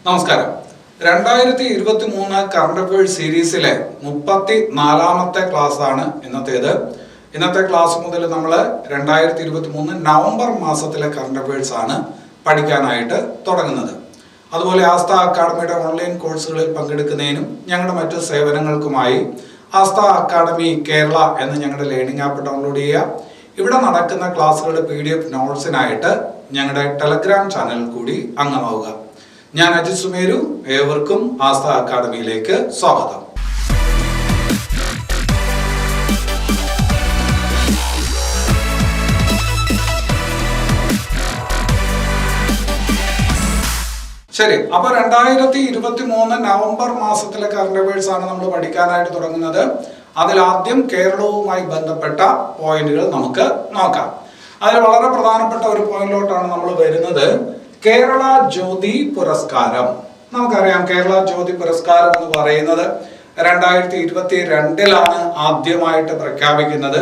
നമസ്കാരം. 2023 current affairs സീരീസിലെ 34ാമത്തെ class ആണ് ഇന്നത്തേത്. ഇന്നത്തെ ക്ലാസ് മുതൽ നമ്മൾ 2023 നവംബർ മാസത്തിലെ കറണ്ട് അഫയേഴ്സ് ആണ് പഠിക്കാനായിട്ട് തുടങ്ങുന്നത്. അതുപോലെ ആസ്ഥ അക്കാഡമിയുടെ ഓൺലൈൻ കോഴ്സുകളിൽ പങ്കെടുക്കുന്നതിനും ഞങ്ങളുടെ മറ്റു സേവനങ്ങൾക്കുമായി ആസ്ഥ അക്കാഡമി കേരള എന്ന ഞങ്ങളുടെ ലേണിംഗ് ആപ്പ് ഡൗൺലോഡ് ചെയ്യുക. ഇവിടെ നടക്കുന്ന ക്ലാസ്സുകളുടെ PDF നോട്ട്സിനായിട്ട് ഞങ്ങളുടെ ടെലഗ്രാം ചാനലിൽ കൂടി അംഗമാവുക. ഞാൻ അജിത് സുമേരു. ഏവർക്കും ആസ്ഥ അക്കാഡമിയിലേക്ക് സ്വാഗതം. ശരി, അപ്പൊ 2023 നവംബർ മാസത്തിലെ കറണ്ട് അഫയേഴ്സ് ആണ് നമ്മൾ പഠിക്കാനായിട്ട് തുടങ്ങുന്നത്. അതിൽ ആദ്യം കേരളവുമായി ബന്ധപ്പെട്ട പോയിന്റുകൾ നമുക്ക് നോക്കാം. അതിൽ വളരെ പ്രധാനപ്പെട്ട ഒരു പോയിന്റിലോട്ടാണ് നമ്മൾ വരുന്നത്. കേരള ജ്യോതി പുരസ്കാരം. നമുക്കറിയാം, കേരള ജ്യോതി പുരസ്കാരം എന്ന് പറയുന്നത് 2022 ആദ്യമായിട്ട് പ്രഖ്യാപിക്കുന്നത്.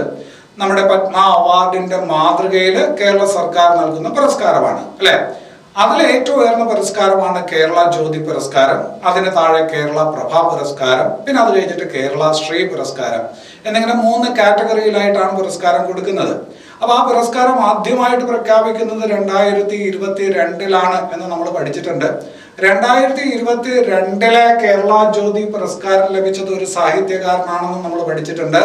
നമ്മുടെ പത്മ അവാർഡിന്റെ മാതൃകയിൽ കേരള സർക്കാർ നൽകുന്ന പുരസ്കാരമാണ്, അല്ലെ? അതിൽ ഏറ്റവും ഉയർന്ന പുരസ്കാരമാണ് കേരള ജ്യോതി പുരസ്കാരം. അതിന് താഴെ കേരള പ്രഭാ പുരസ്കാരം, പിന്നെ അത് കഴിഞ്ഞിട്ട് കേരള ശ്രീ പുരസ്കാരം എന്നിങ്ങനെ 3 കാറ്റഗറിയിലായിട്ടാണ് പുരസ്കാരം കൊടുക്കുന്നത്. അപ്പൊ ആ പുരസ്കാരം ആദ്യമായിട്ട് പ്രഖ്യാപിക്കുന്നത് 2022 എന്ന് നമ്മൾ പഠിച്ചിട്ടുണ്ട്. 2022 കേരള ജ്യോതി പുരസ്കാരം ലഭിച്ചത് ഒരു സാഹിത്യകാരനാണെന്ന് നമ്മൾ പഠിച്ചിട്ടുണ്ട്.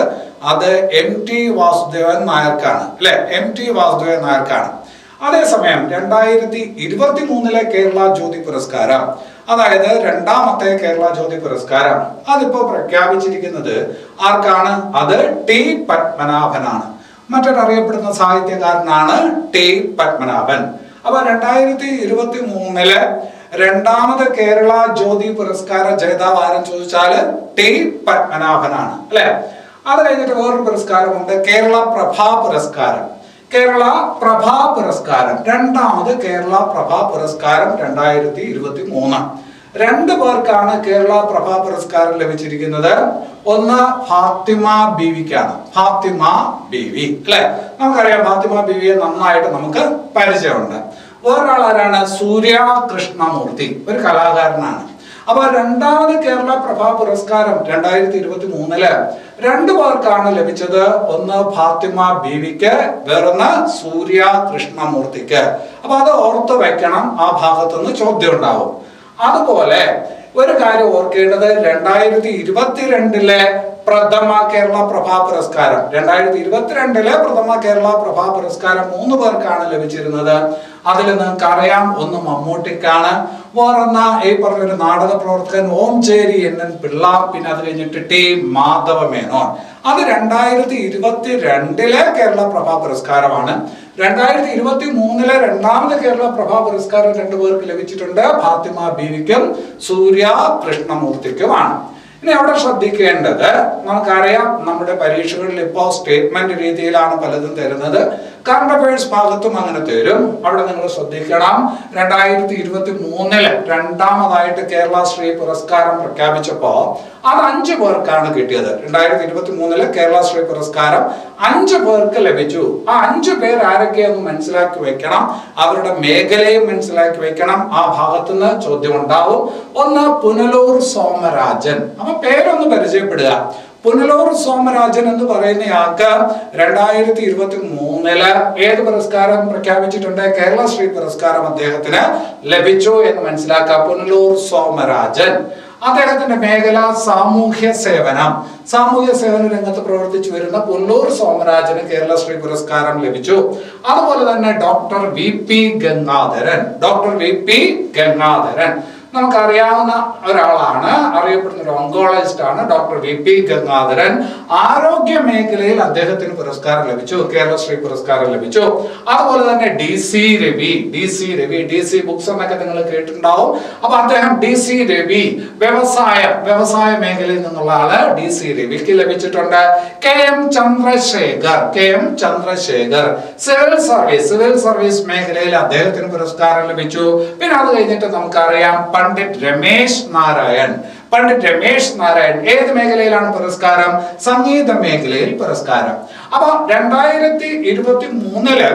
അത് MT വാസുദേവൻ നായർക്കാണ്, അല്ലെ? MT വാസുദേവൻ നായർക്കാണ്. അതേസമയം 2023 കേരള ജ്യോതി പുരസ്കാരം, അതായത് 2ാമത്തെ കേരള ജ്യോതി പുരസ്കാരം, അതിപ്പോ പ്രഖ്യാപിച്ചിരിക്കുന്നത് ആർക്കാണ്? അത് T പത്മനാഭനാണ്. മറ്റൊരറിയപ്പെടുന്ന സാഹിത്യകാരനാണ് T പത്മനാഭൻ. അപ്പൊ 2023 2ാമത് കേരള ജ്യോതി പുരസ്കാര ജേതാവ് ആരും ചോദിച്ചാല് T പത്മനാഭനാണ്, അല്ലെ? അത് കഴിഞ്ഞിട്ട് വേറൊരു പുരസ്കാരമുണ്ട്, കേരള പ്രഭാ പുരസ്കാരം. കേരള പ്രഭാ പുരസ്കാരം, 2ാമത് കേരള പ്രഭാ പുരസ്കാരം 2023. 2 പേർക്കാണ് കേരള പ്രഭാ പുരസ്കാരം ലഭിച്ചിരിക്കുന്നത്. ഒന്ന് ഫാത്തിമ ബീവിക്കാണ്. ഫാത്തിമ ബീവി, അല്ലെ? നമുക്കറിയാം, ഫാത്തിമ ബീവിയെ നന്നായിട്ട് നമുക്ക് പരിചയമുണ്ട്. വേറൊരാൾ ആരാണ്? സൂര്യ കൃഷ്ണമൂർത്തി, ഒരു കലാകാരനാണ്. അപ്പൊ 2ാമത് കേരള പ്രഭാ പുരസ്കാരം 2023 2 പേർക്കാണ് ലഭിച്ചത്. ഒന്ന് ഫാത്തിമ ബീവിക്ക്, വേറൊന്ന് സൂര്യ കൃഷ്ണമൂർത്തിക്ക്. അപ്പൊ അത് ഓർത്ത് വെക്കണം, ആ ഭാഗത്തുനിന്ന് ചോദ്യം ഉണ്ടാവും. അതുപോലെ ഒരു കാര്യം ഓർക്കേണ്ടത്, 2022 പ്രഥമ കേരള പ്രഭാ പുരസ്കാരം, 2022 പ്രഥമ കേരള പ്രഭാ പുരസ്കാരം 3 പേർക്കാണ് ലഭിച്ചിരുന്നത്. അതിൽ നിങ്ങൾക്ക് അറിയാം, ഒന്ന് മമ്മൂട്ടിക്കാണ്, വേറൊന്ന് ഈ പറഞ്ഞൊരു നാടക പ്രവർത്തകൻ ഓംചേരി NN പിള്ള, പിന്നെ അത് കഴിഞ്ഞിട്ട് T മാധവ മേനോൻ. അത് 2022 കേരള പ്രഭാ പുരസ്കാരമാണ്. 2023 2ാമത് കേരള പ്രഭാ പുരസ്കാരം 2 പേർക്ക് ലഭിച്ചിട്ടുണ്ട്, ഫാത്തിമ ബീവിക്കും സൂര്യ കൃഷ്ണമൂർത്തിക്കുമാണ്. ഇനി അവിടെ ശ്രദ്ധിക്കേണ്ടത്, നമുക്കറിയാം, നമ്മുടെ പരീക്ഷകളിൽ ഇപ്പോൾ സ്റ്റേറ്റ്മെന്റ് രീതിയിലാണ് പലതും തരുന്നത്. കറണ്ട് അഫയേഴ്സ് ഭാഗത്തും അങ്ങനെ തരും. അവിടെ നിങ്ങൾ ശ്രദ്ധിക്കണം, 2023 2ാമതായിട്ട് കേരള ശ്രീ പുരസ്കാരം പ്രഖ്യാപിച്ചപ്പോ അത് 5 പേർക്കാണ് കിട്ടിയത്. 2023 കേരള ശ്രീ പുരസ്കാരം 5 പേർക്ക് ലഭിച്ചു. ആ 5 പേർ ആരൊക്കെയെന്ന് മനസ്സിലാക്കി വെക്കണം, അവരുടെ മേഖലയും മനസ്സിലാക്കി വെക്കണം. ആ ഭാഗത്തുനിന്ന് ചോദ്യം ഉണ്ടാവും. ഒന്ന് പുനലൂർ സോമരാജൻ. അപ്പൊ പേരൊന്ന് പരിചയപ്പെടുക. പുനലൂർ സോമരാജൻ എന്ന് പറയുന്നയാൾക്ക് 2023 ഏത് പുരസ്കാരം പ്രഖ്യാപിച്ചിട്ടുണ്ട്? കേരള ശ്രീ പുരസ്കാരം അദ്ദേഹത്തിന് ലഭിച്ചു എന്ന് മനസ്സിലാക്കുക. പുനലൂർ സോമരാജൻ. അദ്ദേഹത്തിന്റെ മേഖല സാമൂഹ്യ സേവനം. സാമൂഹ്യ സേവന രംഗത്ത് പ്രവർത്തിച്ചു വരുന്ന പുനലൂർ സോമരാജന് കേരള ശ്രീ പുരസ്കാരം ലഭിച്ചു. അതുപോലെ തന്നെ doctor VP Gangadharan. Doctor VP Gangadharan നമുക്കറിയാവുന്ന ഒരാളാണ്, അറിയപ്പെടുന്ന ഒരു ഓങ്കോളജിസ്റ്റ് ആണ് ഡോക്ടർ VP ഗംഗാധരൻ. ആരോഗ്യ മേഖലയിൽ അദ്ദേഹത്തിന് പുരസ്കാരം ലഭിച്ചു, കേരള ശ്രീ പുരസ്കാരം ലഭിച്ചു. അതുപോലെ തന്നെ DC രവി. DC ബുക്സ് എന്നൊക്കെ നിങ്ങൾ കേട്ടിട്ടുണ്ടാവും. അപ്പൊ അദ്ദേഹം DC രവി, വ്യവസായ മേഖലയിൽ നിന്നുള്ള ആള് DC രവിക്ക് ലഭിച്ചിട്ടുണ്ട്. KM ചന്ദ്രശേഖർ സിവിൽ സർവീസ് മേഖലയിൽ അദ്ദേഹത്തിന് പുരസ്കാരം ലഭിച്ചു. പിന്നെ അത് കഴിഞ്ഞിട്ട് നമുക്കറിയാം പണ്ഡിറ്റ് രമേശ് നാരായൺ. ഏത് മേഖലയിലാണ് പുരസ്കാരം? സംഗീത മേഖലയിൽ പുരസ്കാരം. അപ്പൊ 2023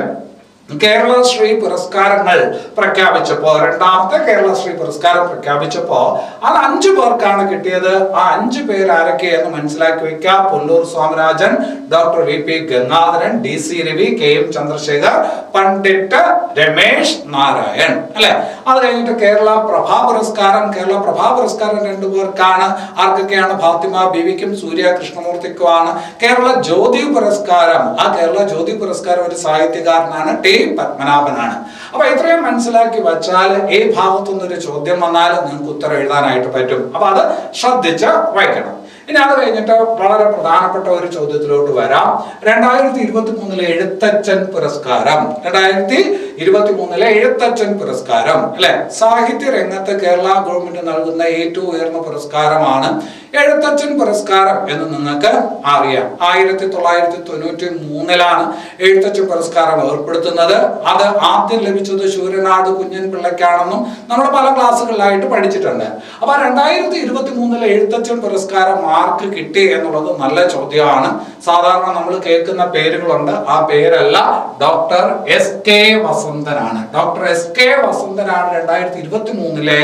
കേരളശ്രീ പുരസ്കാരങ്ങൾ പ്രഖ്യാപിച്ചപ്പോ, രണ്ടാമത്തെ കേരളശ്രീ പുരസ്കാരം പ്രഖ്യാപിച്ചപ്പോ അത് 5 പേർക്കാണ് കിട്ടിയത്. ആ 5 പേര് ആരൊക്കെയെന്ന് മനസ്സിലാക്കി വെക്കുക. Pullur Swamirajan, doctor VP Gangadharan, DC Ravi, KM Chandrashekhar, Pandit Ramesh Narayan, അല്ലെ. അത് കഴിഞ്ഞിട്ട് കേരള പ്രഭാ പുരസ്കാരം 2 പേർക്കാണ്. ആർക്കൊക്കെയാണ്? ഫാത്തിമ ബീവിക്കും സൂര്യ കൃഷ്ണമൂർത്തിക്കുമാണ്. കേരള ജ്യോതി പുരസ്കാരം, ആ കേരള ജ്യോതി പുരസ്കാരം ഒരു സാഹിത്യകാരനാണ്, T പത്മനാഭനാണ്. അപ്പൊ ഇത്രയും മനസ്സിലാക്കി വച്ചാൽ ഈ ഭാഗത്തുനിന്നൊരു ചോദ്യം വന്നാൽ നിങ്ങൾക്ക് ഉത്തരം എഴുതാനായിട്ട് പറ്റും. അപ്പൊ അത് ശ്രദ്ധിച്ച് വായിക്കണം. ഇനി അത് കഴിഞ്ഞിട്ട് വളരെ പ്രധാനപ്പെട്ട ഒരു ചോദ്യത്തിലോട്ട് വരാം. 2023 എഴുത്തച്ഛൻ പുരസ്കാരം, 2023 എഴുത്തച്ഛൻ പുരസ്കാരം, അല്ലെ. സാഹിത്യ രംഗത്ത് കേരള ഗവൺമെന്റ് നൽകുന്ന ഏറ്റവും ഉയർന്ന പുരസ്കാരമാണ് എഴുത്തച്ഛൻ പുരസ്കാരം എന്ന് നിങ്ങൾക്ക് അറിയാം. 1993 എഴുത്തച്ഛൻ പുരസ്കാരം ഏർപ്പെടുത്തുന്നത്. അത് ആദ്യം ലഭിച്ചത് ശൂരനാട് കുഞ്ഞൻ പിള്ളയ്ക്കാണെന്നും നമ്മൾ പല ക്ലാസ്സുകളിലായിട്ട് പഠിച്ചിട്ടുണ്ട്. അപ്പൊ 2023 എഴുത്തച്ഛൻ പുരസ്കാരം ആർക്ക് കിട്ടി എന്നുള്ളത് നല്ല ചോദ്യമാണ്. സാധാരണ നമ്മൾ കേൾക്കുന്ന പേരുകളുണ്ട്, ആ പേരല്ല. ഡോക്ടർ SK വസന്തനാണ്. ഡോക്ടർ SK വസന്തനാണ് 2023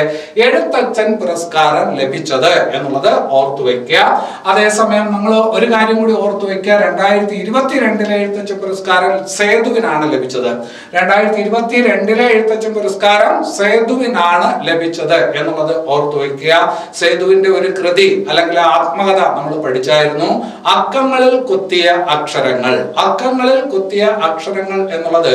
എഴുത്തച്ഛൻ പുരസ്കാരം ലഭിച്ചത് എന്നുള്ളത് ഓർത്തു വെക്കുക. അതേസമയം നിങ്ങൾ ഒരു കാര്യം കൂടി ഓർത്തു വെക്കുക. 2022 എഴുത്തച്ഛൻ പുരസ്കാരം സേതുവിനാണ് ലഭിച്ചത്. 2022 എഴുത്തച്ഛൻ പുരസ്കാരം സേതുവിനാണ് ലഭിച്ചത് എന്നുള്ളത് ഓർത്തു വെക്കുക. സേതുവിന്റെ ഒരു കൃതി അല്ലെങ്കിൽ ആത്മകഥ നമ്മൾ പഠിച്ചായിരുന്നു. അക്കങ്ങളിൽ കൊത്തിയ അക്ഷരങ്ങൾ. അക്കങ്ങളിൽ കൊത്തിയ അക്ഷരങ്ങൾ എന്നുള്ളത്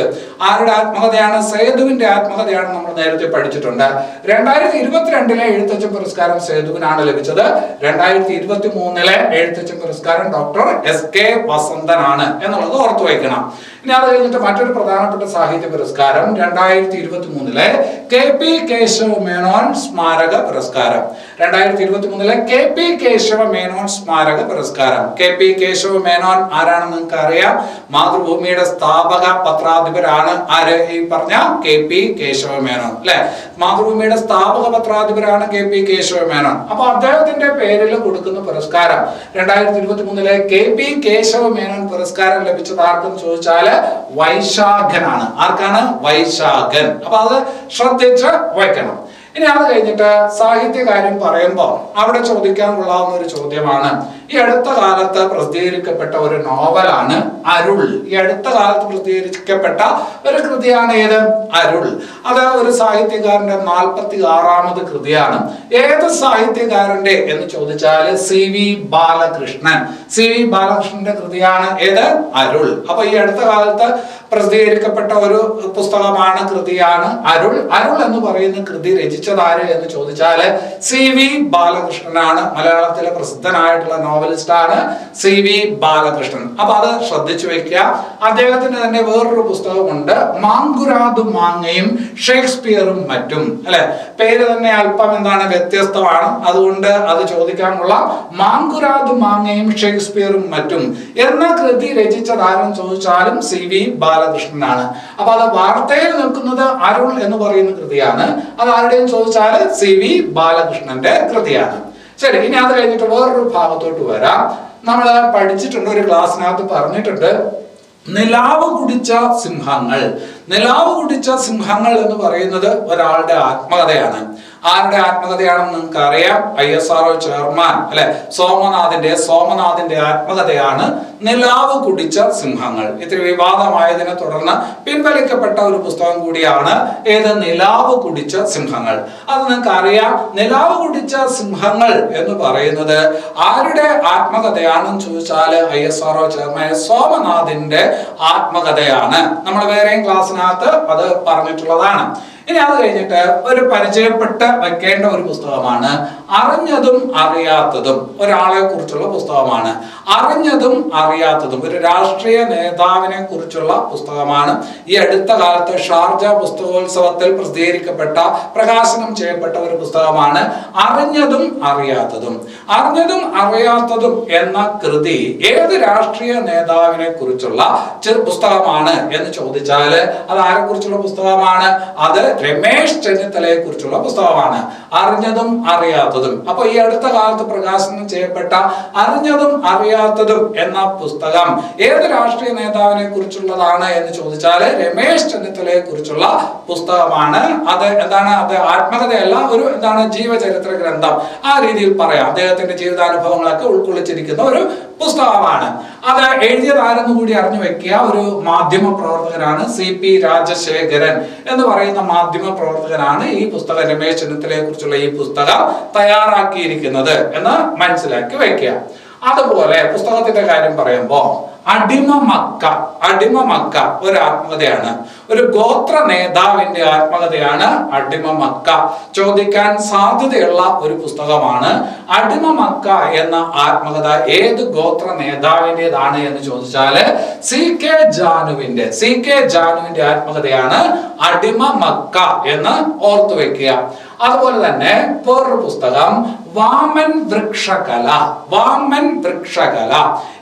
ആരുടെ ആത്മകഥയാണ്? സേതുവിന്റെ ആത്മകഥയാണ്. നമ്മൾ നേരത്തെ പഠിച്ചിട്ടുണ്ട്. 2022 എഴുത്തച്ഛൻ പുരസ്കാരം സേതുവിനാണ് ലഭിച്ചത്. 2023 എഴുത്തച്ഛൻ പുരസ്കാരം ഡോക്ടർ SK വസന്തനാണ് എന്നുള്ളത് ഓർത്തു വയ്ക്കണം. ഇനി അത് കഴിഞ്ഞിട്ട് മറ്റൊരു പ്രധാനപ്പെട്ട സാഹിത്യ പുരസ്കാരം 2023 KP കേശവ മേനോൻ സ്മാരക പുരസ്കാരം. 2023 KP കേശവ മേനോൻ സ്മാരക പുരസ്കാരം. KP കേശവ മേനോൻ ആരാണെന്ന് നിങ്ങൾക്ക് അറിയാം. മാതൃഭൂമിയുടെ സ്ഥാപക പത്രാധിപരാണ്. ആര്? ഈ പറഞ്ഞ KP കേശവ മേനോൻ, അല്ലെ. മാതൃഭൂമിയുടെ സ്ഥാപക പത്രാധിപരാണ് KP കേശവ മേനോൻ. അപ്പൊ അദ്ദേഹത്തിന്റെ പേരിൽ കൊടുക്കുന്ന പുരസ്കാരം 2023 KP കേശവ മേനോൻ പുരസ്കാരം ലഭിച്ചത് ആർക്കെന്ന് ചോദിച്ചാല് വൈശാഖനാണ്. ആർക്കാണ്? വൈശാഖൻ. അപ്പൊ അത് ശ്രദ്ധിച്ച് വയ്ക്കണം. ഇനി അത് കഴിഞ്ഞിട്ട് സാഹിത്യകാര്യം പറയുമ്പോൾ അവിടെ ചോദിക്കാൻ കൊള്ളാവുന്ന ഒരു ചോദ്യമാണ്. ഈ അടുത്ത കാലത്ത് പ്രസിദ്ധീകരിക്കപ്പെട്ട ഒരു നോവലാണ് അരുൾ. ഈ അടുത്ത കാലത്ത് പ്രസിദ്ധീകരിക്കപ്പെട്ട ഒരു കൃതിയാണ് ഏത്? അരുൾ. അത് ഒരു സാഹിത്യകാരന്റെ 46ാമത് കൃതിയാണ്. ഏത് സാഹിത്യകാരന്റെ എന്ന് ചോദിച്ചാൽ CV ബാലകൃഷ്ണൻ. CV ബാലകൃഷ്ണന്റെ കൃതിയാണ് ഏത്? അരുൾ. അപ്പൊ ഈ അടുത്ത കാലത്ത് പ്രസിദ്ധീകരിക്കപ്പെട്ട ഒരു പുസ്തകമാണ്, കൃതിയാണ് അരുൾ. അരുൾ എന്ന് പറയുന്ന കൃതി രചിച്ചതാര് എന്ന് ചോദിച്ചാല് CV ബാലകൃഷ്ണനാണ്. മലയാളത്തിലെ പ്രസിദ്ധനായിട്ടുള്ള നോവലിസ്റ്റ് ആണ് CV ബാലകൃഷ്ണൻ. അപ്പൊ അത് ശ്രദ്ധിച്ചു വെക്കുക. അദ്ദേഹത്തിന് തന്നെ വേറൊരു പുസ്തകമുണ്ട്, മാങ്കുരാതും മാങ്ങയും ഷേക്സ്പിയറും മറ്റും, അല്ലെ. പേര് തന്നെ അല്പം എന്താണ് വ്യത്യസ്തമാണ്, അതുകൊണ്ട് അത് ചോദിക്കാനുള്ള. മാങ്കുരാതും മാങ്ങയും ഷേക്സ്പിയറും മറ്റും എന്ന കൃതി രചിച്ചതാരെന്ന് ചോദിച്ചാലും CV ബാലകൃഷ്ണനാണ്. അപ്പൊ അത് വാർത്തയിൽ നിൽക്കുന്നത് അരുൾ എന്ന് പറയുന്ന കൃതിയാണ്. അത് ആരുടെയും ചോദിച്ചാൽ CV ബാലകൃഷ്ണന്റെ കൃതിയാണ്. ശരി, ഇനി അത് കഴിഞ്ഞിട്ട് വേറൊരു ഭാഗത്തോട്ട് വരാം. നമ്മൾ പഠിച്ചിട്ടുണ്ട്, ഒരു ക്ലാസ്സിനകത്ത് പറഞ്ഞിട്ടുണ്ട്, നിലാവ് കുടിച്ച സിംഹങ്ങൾ. നിലാവ് കുടിച്ച സിംഹങ്ങൾ എന്ന് പറയുന്നത് ഒരാളുടെ ആത്മകഥയാണ്. ആരുടെ ആത്മകഥയാണെന്ന് നിങ്ങൾക്ക് അറിയാം. ISRO ചെയർമാൻ, അല്ലെ, സോമനാഥിന്റെ ആത്മകഥയാണ് നിലാവ് കുടിച്ച സിംഹങ്ങൾ. ഇത്തിരി വിവാദമായതിനെ തുടർന്ന് പിൻവലിക്കപ്പെട്ട ഒരു പുസ്തകം കൂടിയാണ് ഏത്? നിലാവ് കുടിച്ച സിംഹങ്ങൾ. അത് നിങ്ങൾക്ക് അറിയാം. നിലാവ് കുടിച്ച സിംഹങ്ങൾ എന്ന് പറയുന്നത് ആരുടെ ആത്മകഥയാണെന്ന് ചോദിച്ചാൽ ISRO ചെയർമാൻ സോമനാഥിന്റെ ആത്മകഥയാണ്. നമ്മൾ വേറെയും ക്ലാസ്സിനകത്ത് അത് പറഞ്ഞിട്ടുള്ളതാണ്. ഇനി അത് കഴിഞ്ഞിട്ട് ഒരു പരിചയപ്പെട്ട് വെക്കേണ്ട ഒരു പുസ്തകമാണ് അറിഞ്ഞതും അറിയാത്തതും. ഒരാളെ കുറിച്ചുള്ള പുസ്തകമാണ്. അറിഞ്ഞതും അറിയാത്തതും ഒരു രാഷ്ട്രീയ നേതാവിനെ കുറിച്ചുള്ള പുസ്തകമാണ്. ഈ അടുത്ത കാലത്ത് ഷാർജ പുസ്തകോത്സവത്തിൽ പ്രസിദ്ധീകരിക്കപ്പെട്ട, പ്രകാശനം ചെയ്യപ്പെട്ട ഒരു പുസ്തകമാണ് അറിഞ്ഞതും അറിയാത്തതും. അറിഞ്ഞതും അറിയാത്തതും എന്ന കൃതി ഏത് രാഷ്ട്രീയ നേതാവിനെ കുറിച്ചുള്ള പുസ്തകമാണ് എന്ന് ചോദിച്ചാല് അത് ആരെ കുറിച്ചുള്ള പുസ്തകമാണ്? അത് രമേശ് ചെന്നിത്തലയെ കുറിച്ചുള്ള പുസ്തകമാണ്, അറിഞ്ഞതും അറിയാത്തതും. അപ്പൊ ഈ അടുത്ത കാലത്ത് പ്രകാശനം ചെയ്യപ്പെട്ട അറിഞ്ഞതും അറിയാത്തതും എന്ന പുസ്തകം ഏത് രാഷ്ട്രീയ നേതാവിനെ കുറിച്ചുള്ളതാണ് എന്ന് ചോദിച്ചാല് രമേശ് ചെന്നിത്തലയെ കുറിച്ചുള്ള പുസ്തകമാണ്. അത് എന്താണ്? അത് ആത്മകഥയല്ല, ഒരു എന്താണ് ജീവചരിത്ര ഗ്രന്ഥം ആ രീതിയിൽ പറയാം. അദ്ദേഹത്തിന്റെ ജീവിതാനുഭവങ്ങളൊക്കെ ഉൾക്കൊള്ളിച്ചിരിക്കുന്ന ഒരു പുസ്തകമാണ്. അത് എഴുതിയതാരെന്ന് കൂടി അറിഞ്ഞു വെക്കുക. ഒരു മാധ്യമ പ്രവർത്തകനാണ്, CP രാജശേഖരൻ എന്ന് പറയുന്ന മാധ്യമ പ്രവർത്തകനാണ് ഈ പുസ്തകം, രമേശ് ചെന്നിത്തലയെ കുറിച്ചുള്ള ഈ പുസ്തകം തയ്യാറാക്കിയിരിക്കുന്നത് എന്ന് മനസ്സിലാക്കി വെക്കുക. അതുപോലെ പുസ്തകത്തിന്റെ കാര്യം പറയുമ്പോ അടിമ മക്ക ഒരു ആത്മകഥയാണ്, ഒരു ഗോത്ര നേതാവിന്റെ ആത്മകഥയാണ് അടിമ മക്ക. ചോദിക്കാൻ സാധ്യതയുള്ള ഒരു പുസ്തകമാണ്. അടിമ മക്ക എന്ന ആത്മകഥ ഏത് ഗോത്ര നേതാവിൻ്റെതാണ് എന്ന് ചോദിച്ചാല് CK ജാനുവിന്റെ ആത്മകഥയാണ് അടിമ മക്ക എന്ന് ഓർത്തു വെക്കുക. അതുപോലെ തന്നെ വേറൊരു പുസ്തകം വാമൻ വൃക്ഷകല.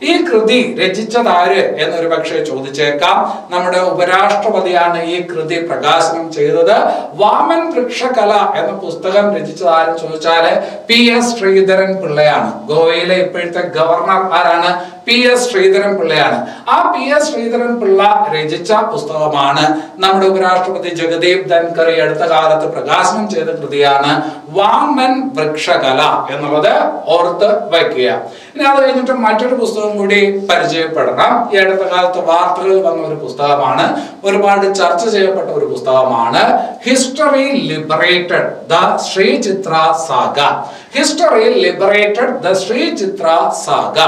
ഈ കൃതി രചിച്ചതാര് എന്നൊരു പക്ഷേ ചോദിച്ചേക്കാം. നമ്മുടെ ഉപരാഷ്ട്രപതിയാണ് ഈ കൃതി പ്രകാശനം ചെയ്തത്. വാമൻ വൃക്ഷകല എന്ന പുസ്തകം രചിച്ചതാരെന്ന് ചോദിച്ചാല് PS ശ്രീധരൻ പിള്ളയാണ്. ഗോവയിലെ ഇപ്പോഴത്തെ ഗവർണർ ആരാണ്? PS ശ്രീധരൻ പിള്ളയാണ്. ആ PS ശ്രീധരൻ പിള്ള രചിച്ച പുസ്തകമാണ് നമ്മുടെ ഉപരാഷ്ട്രപതി ജഗദീപ് ധൻകർ അടുത്ത കാലത്ത് പ്രകാശനം ചെയ്ത കൃതിയാണ് വാമൻ വൃക്ഷകല എന്നുള്ളത് ഓർത്ത് വയ്ക്കുക. ഇനി അത് കഴിഞ്ഞിട്ട് മറ്റൊരു പുസ്തകം കൂടി പരിചയപ്പെടണം. ഈ അടുത്ത കാലത്ത് വാർത്തകളിൽ വന്ന ഒരു പുസ്തകമാണ്, ഒരുപാട് ചർച്ച ചെയ്യപ്പെട്ട ഒരു പുസ്തകമാണ് history liberated the Sree Chithira saga.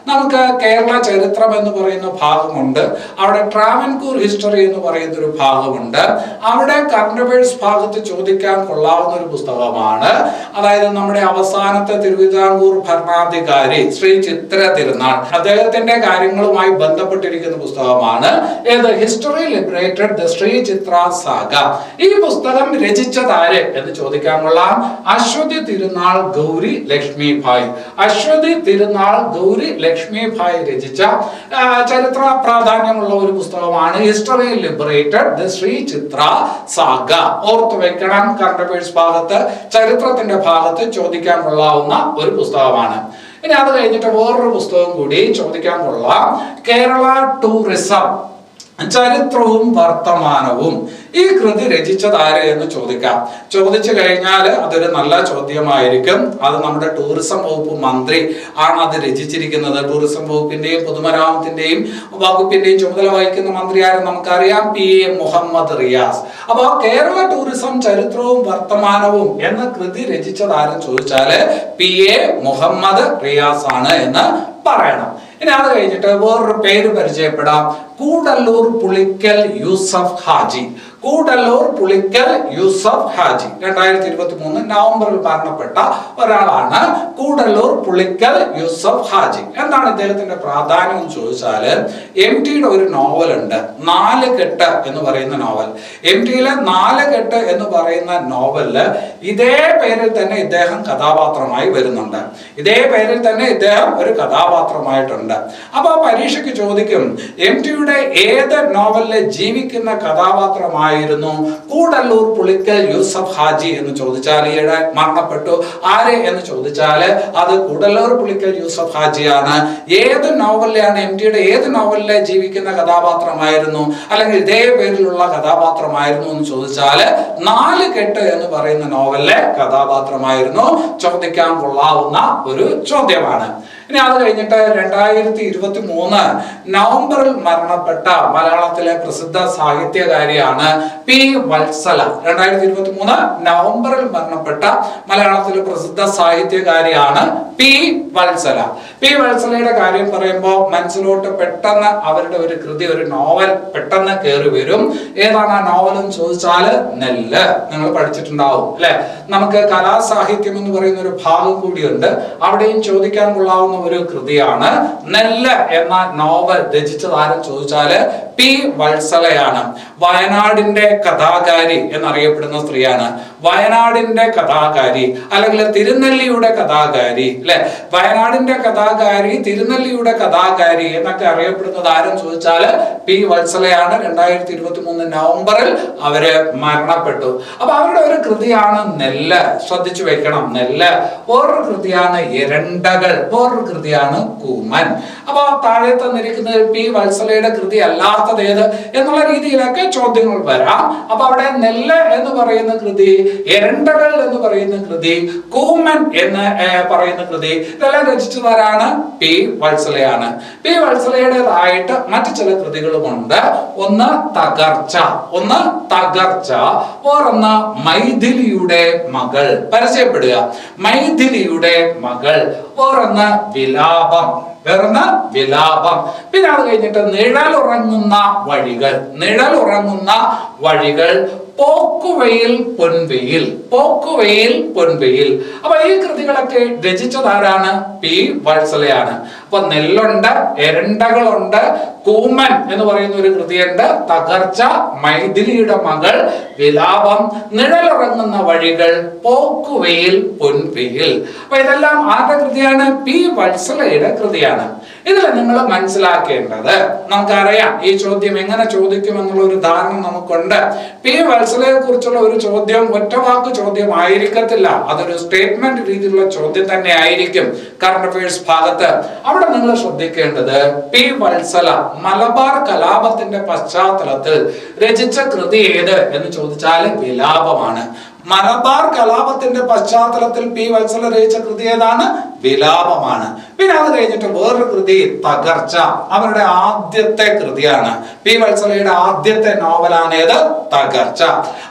നമുക്ക് കേരള ചരിത്രം എന്ന് പറയുന്ന ഭാഗമുണ്ട്, അവിടെ ട്രാവൻകൂർ ഹിസ്റ്ററി എന്ന് പറയുന്ന ഒരു ഭാഗമുണ്ട്. അവിടെ കറണ്ട് അഫയേഴ്സ് ഭാഗത്ത് ചോദിക്കാൻ കൊള്ളാവുന്ന ഒരു പുസ്തകമാണ്. അതായത് നമ്മുടെ അവസാനത്തെ തിരുവിതാംകൂർ ഭരണാധികാരി ശ്രീ ചിത്ര തിരുനാൾ, അദ്ദേഹത്തിന്റെ കാര്യങ്ങളുമായി ബന്ധപ്പെട്ടിരിക്കുന്ന പുസ്തകമാണ് ഏത്? History liberated the Sree Chithira saga. ഈ പുസ്തകം രചിച്ചതാര് എന്ന് ചോദിക്കാൻ കൊള്ളാം. അശ്വതി തിരുനാൾ ഗൗരി ലക്ഷ്മിഭായ് രചിച്ച ചരിത്ര പ്രാധാന്യമുള്ള ഒരു പുസ്തകമാണ് history liberated the Sree Chithira saga. ഓർത്തു വെക്കണം, കറണ്ട് അഫയേഴ്സ് ഭാഗത്ത് ചരിത്രത്തിന്റെ ഭാഗത്ത് ചോദിക്കാൻ കൊള്ളാവുന്ന ഒരു പുസ്തകമാണ്. ഇനി അത് കഴിഞ്ഞിട്ട് വേറൊരു പുസ്തകം കൂടി ചോദിക്കാൻ കൊള്ളാം, കേരള ടൂറിസം ചരിത്രവും വർത്തമാനവും. ഈ കൃതി രചിച്ചതാര് എന്ന് ചോദിക്കാം. ചോദിച്ചു കഴിഞ്ഞാൽ അതൊരു നല്ല ചോദ്യമായിരിക്കും. അത് നമ്മുടെ ടൂറിസം വകുപ്പ് മന്ത്രി ആണ് അത് രചിച്ചിരിക്കുന്നത്. ടൂറിസം വകുപ്പിന്റെയും പൊതുമരാമത്തിന്റെയും വകുപ്പിന്റെയും ചുമതല വഹിക്കുന്ന മന്ത്രിയാരും നമുക്കറിയാം, PA മുഹമ്മദ് റിയാസ്. അപ്പൊ കേരള ടൂറിസം ചരിത്രവും വർത്തമാനവും എന്ന കൃതി രചിച്ചതാരെന്ന് ചോദിച്ചാല് PA മുഹമ്മദ് റിയാസ് ആണ് എന്ന് പറയണം. ഇനി അത് കഴിഞ്ഞിട്ട് വേറൊരു പേര് പരിചയപ്പെടാം, കൂടല്ലൂർ പുളിക്കൽ യൂസഫ് ഹാജി. 2023 നവംബറിൽ മരണപ്പെട്ട ഒരാളാണ് കൂടല്ലൂർ പുളിക്കൽ യൂസഫ് ഹാജി. എന്താണ് ഇദ്ദേഹത്തിന്റെ പ്രാധാന്യം എന്ന് ചോദിച്ചാല് MTയുടെ ഒരു നോവൽ ഉണ്ട്, 4 കെട്ട് എന്ന് പറയുന്ന നോവൽ. MTയിലെ 4 കെട്ട് എന്ന് പറയുന്ന നോവലില് ഇതേ പേരിൽ തന്നെ ഇദ്ദേഹം കഥാപാത്രമായി വരുന്നുണ്ട്. ഇതേ പേരിൽ തന്നെ ഇദ്ദേഹം ഒരു കഥാപാത്രമായിട്ടുണ്ട്. അപ്പൊ പരീക്ഷയ്ക്ക് ചോദിക്കും, MTയുടെ ഏത് നോവലിലെ ജീവിക്കുന്ന കഥാപാത്രമായിരുന്നു കൂടല്ലൂർ പുളിക്കൽ യൂസഫ് ഹാജി എന്ന് ചോദിച്ചാൽ, ഈയിടെ മരണപ്പെട്ടു, ആര് എന്ന് ചോദിച്ചാല് അത് കൂടല്ലൂർ പുളിക്കൽ യൂസഫ് ഹാജിയാണ്. ഏത് നോവലിലാണ്, MTയുടെ ഏത് നോവലിലെ ജീവിക്കുന്ന കഥാപാത്രമായിരുന്നു അല്ലെങ്കിൽ ഇതേ പേരിലുള്ള കഥാപാത്രമായിരുന്നു എന്ന് ചോദിച്ചാല് 4 കെട്ട് എന്ന് പറയുന്ന നോവലിലെ കഥാപാത്രമായിരുന്നു. ചോദിക്കാൻ കൊള്ളാവുന്ന ഒരു ചോദ്യമാണ്. ഇനി അത് കഴിഞ്ഞിട്ട് 2023 നവംബറിൽ മരണപ്പെട്ട മലയാളത്തിലെ പ്രസിദ്ധ സാഹിത്യകാരിയാണ് P. വത്സല. 2023 നവംബറിൽ മരണപ്പെട്ട മലയാളത്തിലെ പ്രസിദ്ധ സാഹിത്യകാരിയാണ് P. വത്സല. P. വത്സലയുടെ കാര്യം പറയുമ്പോൾ മനസ്സിലോട്ട് പെട്ടെന്ന് അവരുടെ ഒരു കൃതി, ഒരു നോവൽ പെട്ടെന്ന് കയറി വരും. ഏതാണ് ആ നോവൽ എന്ന് ചോദിച്ചാല് നെല്ല്. നിങ്ങൾ പഠിച്ചിട്ടുണ്ടാവും അല്ലെ? നമുക്ക് കലാസാഹിത്യം എന്ന് പറയുന്ന ഒരു ഭാഗം കൂടിയുണ്ട്, അവിടെയും ചോദിക്കാൻ കൊള്ളാവുന്ന ഒരു കൃതിയാണ് നെല്ല് എന്ന നോവൽ. രചിച്ചതാരെന്ന് ചോദിച്ചാല് P. പി വത്സലയാണ്. വയനാടിന്റെ കഥാകാരി എന്നറിയപ്പെടുന്ന സ്ത്രീയാണ്. വയനാടിന്റെ കഥാകാരി അല്ലെങ്കിൽ തിരുനെല്ലിയുടെ കഥാകാരി, അല്ലെ? വയനാടിന്റെ കഥാകാരി, തിരുനെല്ലിയുടെ കഥാകാരി എന്നൊക്കെ അറിയപ്പെടുന്നത് ആരും ചോദിച്ചാല് പി വത്സലയാണ്. 2023 നവംബറിൽ അവര് മരണപ്പെട്ടു. അപ്പൊ അവരുടെ ഒരു കൃതിയാണ് നെല്ല്. ശ്രദ്ധിച്ചു വെക്കണം, നെല്ല്. വേറൊരു കൃതിയാണ് എരണ്ടകൾ, വേറൊരു കൃതിയാണ് കൂമൻ. അപ്പൊ താഴെ തന്നിരിക്കുന്നത് പി വത്സലയുടെ കൃതി അല്ലാത്തത് ഏത് എന്നുള്ള രീതിയിലൊക്കെ ചോദ്യങ്ങൾ വരാം. അപ്പൊ അവിടെ നെല്ല് എന്ന് പറയുന്ന കൃതി, എരണ്ടകൾ എന്ന് പറയുന്ന കൃതി, കൂമൻ എന്ന് പറയുന്ന കൃതി, ഇതെല്ലാം രചിച്ചതാരാണ്? പി വത്സലയാണ്. പി വത്സലയുടേതായിട്ട് മറ്റു ചില കൃതികളുമുണ്ട്. ഒന്ന് തകർച്ച, വേറൊന്ന് മൈഥിലിയുടെ മകൾ, പരിചയപ്പെടുക. മൈഥിലിയുടെ മകൾ. വേറൊന്ന് വിലാപം. പിന്നെ അത് കഴിഞ്ഞിട്ട് നിഴലുറങ്ങുന്ന വഴികൾ, പോക്കുവെയിൽ പൊൻവെയിൽ. അപ്പൊ ഈ കൃതികളൊക്കെ രചിച്ചതാരാണ്? പി വത്സലയാണ്. അപ്പൊ നെല്ലുണ്ട്, എരണ്ടകളുണ്ട്, കൂമൻ എന്ന് പറയുന്ന ഒരു കൃതിയുണ്ട്, തകർച്ച, മൈഥിലിയുടെ മകൾ, വിലാപം, നിഴലുറങ്ങുന്ന വഴികൾ, പോക്കുവെയിൽ പൊൻവെയിൽ. അപ്പൊ ഇതെല്ലാം ആരുടെ കൃതിയാണ്? പി വത്സലയുടെ കൃതിയാണ്. ഇതിൽ നിങ്ങൾ മനസ്സിലാക്കേണ്ടത്, നമുക്കറിയാം ഈ ചോദ്യം എങ്ങനെ ചോദിക്കുമെന്നുള്ള ഒരു ധാരണ നമുക്കുണ്ട്. പി വത്സലയെ കുറിച്ചുള്ള ഒരു ചോദ്യം ഒറ്റവാക്ക് ചോദ്യം ആയിരിക്കത്തില്ല, അതൊരു സ്റ്റേറ്റ്മെന്റ് രീതിയിലുള്ള ചോദ്യം തന്നെ ആയിരിക്കും കറണ്ട് അഫയേഴ്സ് ഭാഗത്ത്. അവിടെ നിങ്ങൾ ശ്രദ്ധിക്കേണ്ടത്, പി വത്സല മലബാർ കലാപത്തിന്റെ പശ്ചാത്തലത്തിൽ രചിച്ച കൃതി ഏത് എന്ന് ചോദിച്ചാൽ വിലാപമാണ്. മലബാർ കലാപത്തിന്റെ പശ്ചാത്തലത്തിൽ പി വത്സല രചിച്ച കൃതി ഏതാണ്? വിലാപമാണ്. പിന്നെ അത് കഴിഞ്ഞിട്ട് വേറൊരു കൃതി തകർച്ച, അവരുടെ ആദ്യത്തെ കൃതിയാണ്. പി വത്സലയുടെ ആദ്യത്തെ നോവലാണ് ഏത്? തകർച്ച.